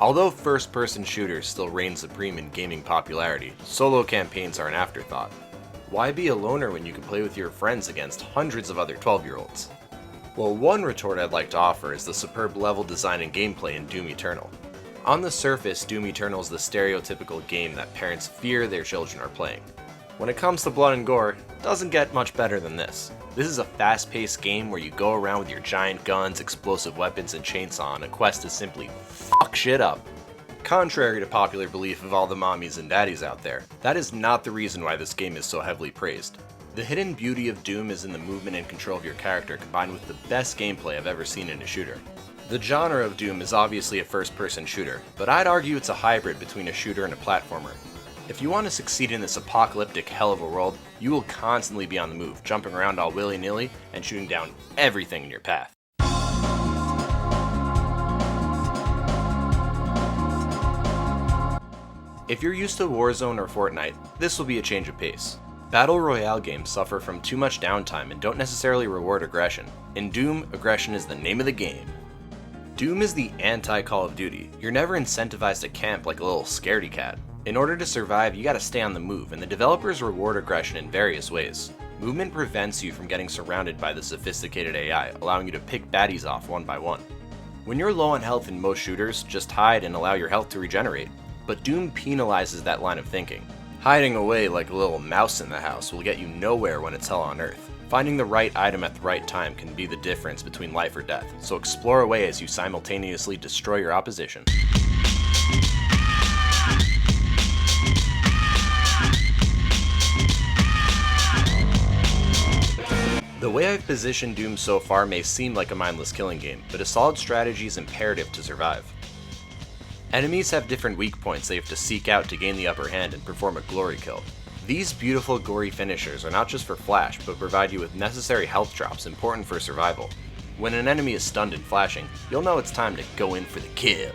Although first-person shooters still reign supreme in gaming popularity, solo campaigns are an afterthought. Why be a loner when you can play with your friends against hundreds of other 12-year-olds? Well, one retort I'd like to offer is the superb level design and gameplay in Doom Eternal. On the surface, Doom Eternal is the stereotypical game that parents fear their children are playing. When it comes to blood and gore, it doesn't get much better than this. This is a fast-paced game where you go around with your giant guns, explosive weapons, and chainsaw on a quest to simply fuck shit up. Contrary to popular belief of all the mommies and daddies out there, that is not the reason why this game is so heavily praised. The hidden beauty of Doom is in the movement and control of your character combined with the best gameplay I've ever seen in a shooter. The genre of Doom is obviously a first-person shooter, but I'd argue it's a hybrid between a shooter and a platformer. If you want to succeed in this apocalyptic hell of a world, you will constantly be on the move, jumping around all willy-nilly and shooting down everything in your path. If you're used to Warzone or Fortnite, this will be a change of pace. Battle Royale games suffer from too much downtime and don't necessarily reward aggression. In Doom, aggression is the name of the game. Doom is the anti-Call of Duty. You're never incentivized to camp like a little scaredy cat. In order to survive, you gotta stay on the move, and the developers reward aggression in various ways. Movement prevents you from getting surrounded by the sophisticated AI, allowing you to pick baddies off one by one. When you're low on health in most shooters, just hide and allow your health to regenerate. But Doom penalizes that line of thinking. Hiding away like a little mouse in the house will get you nowhere when it's hell on earth. Finding the right item at the right time can be the difference between life or death, so explore away as you simultaneously destroy your opposition. The way I've positioned Doom so far may seem like a mindless killing game, but a solid strategy is imperative to survive. Enemies have different weak points they have to seek out to gain the upper hand and perform a glory kill. These beautiful gory finishers are not just for flash, but provide you with necessary health drops important for survival. When an enemy is stunned and flashing, you'll know it's time to go in for the kill.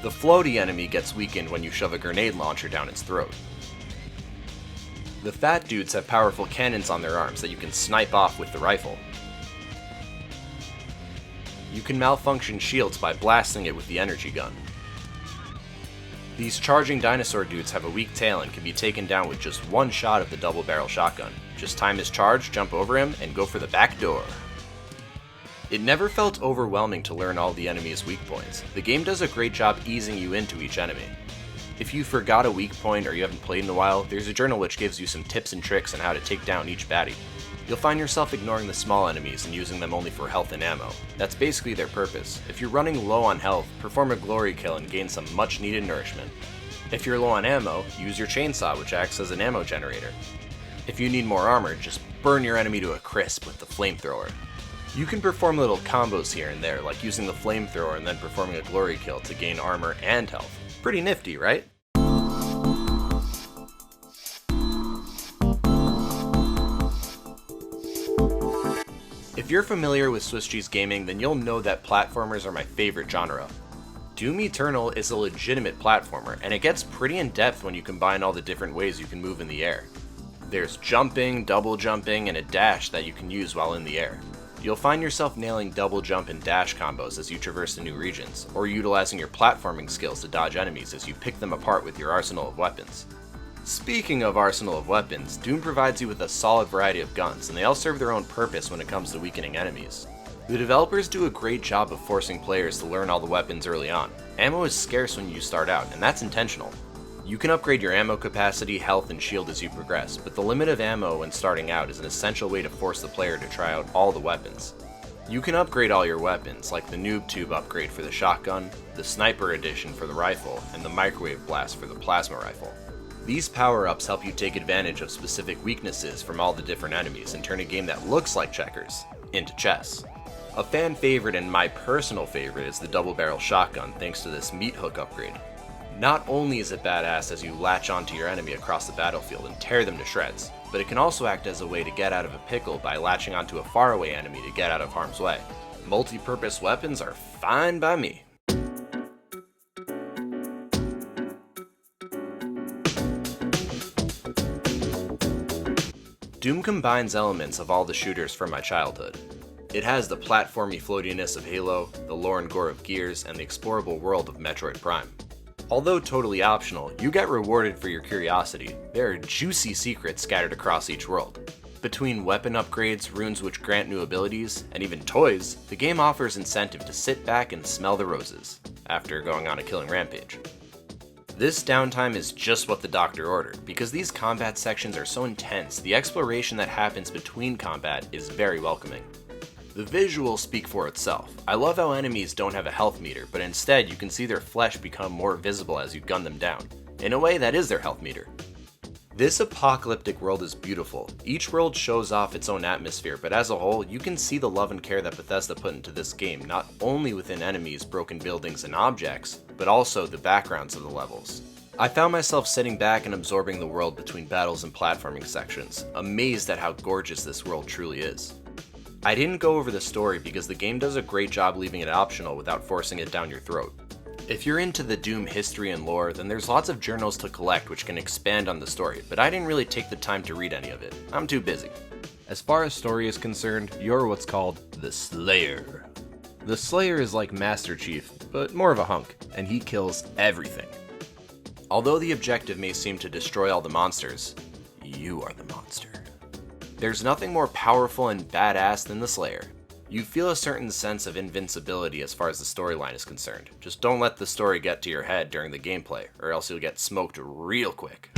The floaty enemy gets weakened when you shove a grenade launcher down its throat. The fat dudes have powerful cannons on their arms that you can snipe off with the rifle. You can malfunction shields by blasting it with the energy gun. These charging dinosaur dudes have a weak tail and can be taken down with just one shot of the double barrel shotgun. Just time his charge, jump over him, and go for the back door. It never felt overwhelming to learn all the enemy's weak points. The game does a great job easing you into each enemy. If you forgot a weak point or you haven't played in a while, there's a journal which gives you some tips and tricks on how to take down each baddie. You'll find yourself ignoring the small enemies and using them only for health and ammo. That's basically their purpose. If you're running low on health, perform a glory kill and gain some much needed nourishment. If you're low on ammo, use your chainsaw, which acts as an ammo generator. If you need more armor, just burn your enemy to a crisp with the flamethrower. You can perform little combos here and there, like using the flamethrower and then performing a glory kill to gain armor and health. Pretty nifty, right? If you're familiar with Swiss Cheese Gaming, then you'll know that platformers are my favorite genre. Doom Eternal is a legitimate platformer, and it gets pretty in-depth when you combine all the different ways you can move in the air. There's jumping, double jumping, and a dash that you can use while in the air. You'll find yourself nailing double jump and dash combos as you traverse the new regions, or utilizing your platforming skills to dodge enemies as you pick them apart with your arsenal of weapons. Speaking of arsenal of weapons, Doom provides you with a solid variety of guns, and they all serve their own purpose when it comes to weakening enemies. The developers do a great job of forcing players to learn all the weapons early on. Ammo is scarce when you start out, and that's intentional. You can upgrade your ammo capacity, health, and shield as you progress, but the limit of ammo when starting out is an essential way to force the player to try out all the weapons. You can upgrade all your weapons, like the noob tube upgrade for the shotgun, the sniper edition for the rifle, and the microwave blast for the plasma rifle. These power-ups help you take advantage of specific weaknesses from all the different enemies and turn a game that looks like checkers into chess. A fan favorite and my personal favorite is the double barrel shotgun thanks to this meat hook upgrade. Not only is it badass as you latch onto your enemy across the battlefield and tear them to shreds, but it can also act as a way to get out of a pickle by latching onto a faraway enemy to get out of harm's way. Multi-purpose weapons are fine by me. Doom combines elements of all the shooters from my childhood. It has the platformy floatiness of Halo, the lore and gore of Gears, and the explorable world of Metroid Prime. Although totally optional, you get rewarded for your curiosity. There are juicy secrets scattered across each world. Between weapon upgrades, runes which grant new abilities, and even toys, the game offers incentive to sit back and smell the roses, after going on a killing rampage. This downtime is just what the doctor ordered, because these combat sections are so intense, the exploration that happens between combat is very welcoming. The visuals speak for itself. I love how enemies don't have a health meter, but instead you can see their flesh become more visible as you gun them down. In a way, that is their health meter. This apocalyptic world is beautiful. Each world shows off its own atmosphere, but as a whole, you can see the love and care that Bethesda put into this game, not only within enemies, broken buildings, and objects, but also the backgrounds of the levels. I found myself sitting back and absorbing the world between battles and platforming sections, amazed at how gorgeous this world truly is. I didn't go over the story because the game does a great job leaving it optional without forcing it down your throat. If you're into the Doom history and lore, then there's lots of journals to collect which can expand on the story, but I didn't really take the time to read any of it. I'm too busy. As far as story is concerned, you're what's called the Slayer. The Slayer is like Master Chief, but more of a hunk, and he kills everything. Although the objective may seem to destroy all the monsters, you are the monster. There's nothing more powerful and badass than the Slayer. You feel a certain sense of invincibility as far as the storyline is concerned. Just don't let the story get to your head during the gameplay, or else you'll get smoked real quick.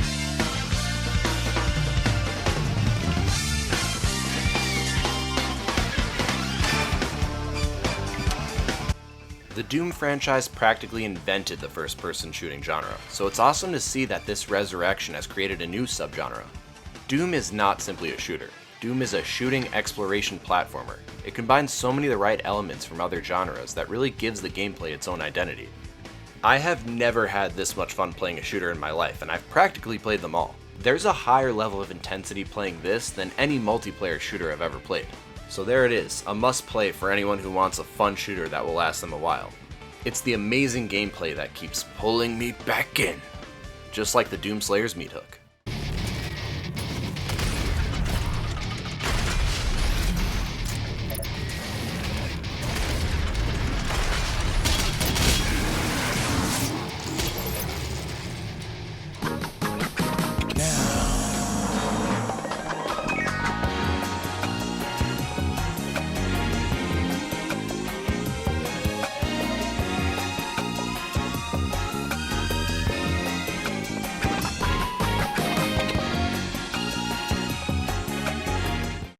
The Doom franchise practically invented the first-person shooting genre, so it's awesome to see that this resurrection has created a new subgenre. Doom is not simply a shooter. Doom is a shooting exploration platformer. It combines so many of the right elements from other genres that really gives the gameplay its own identity. I have never had this much fun playing a shooter in my life, and I've practically played them all. There's a higher level of intensity playing this than any multiplayer shooter I've ever played. So there it is, a must-play for anyone who wants a fun shooter that will last them a while. It's the amazing gameplay that keeps pulling me back in, just like the Doom Slayer's meat hook.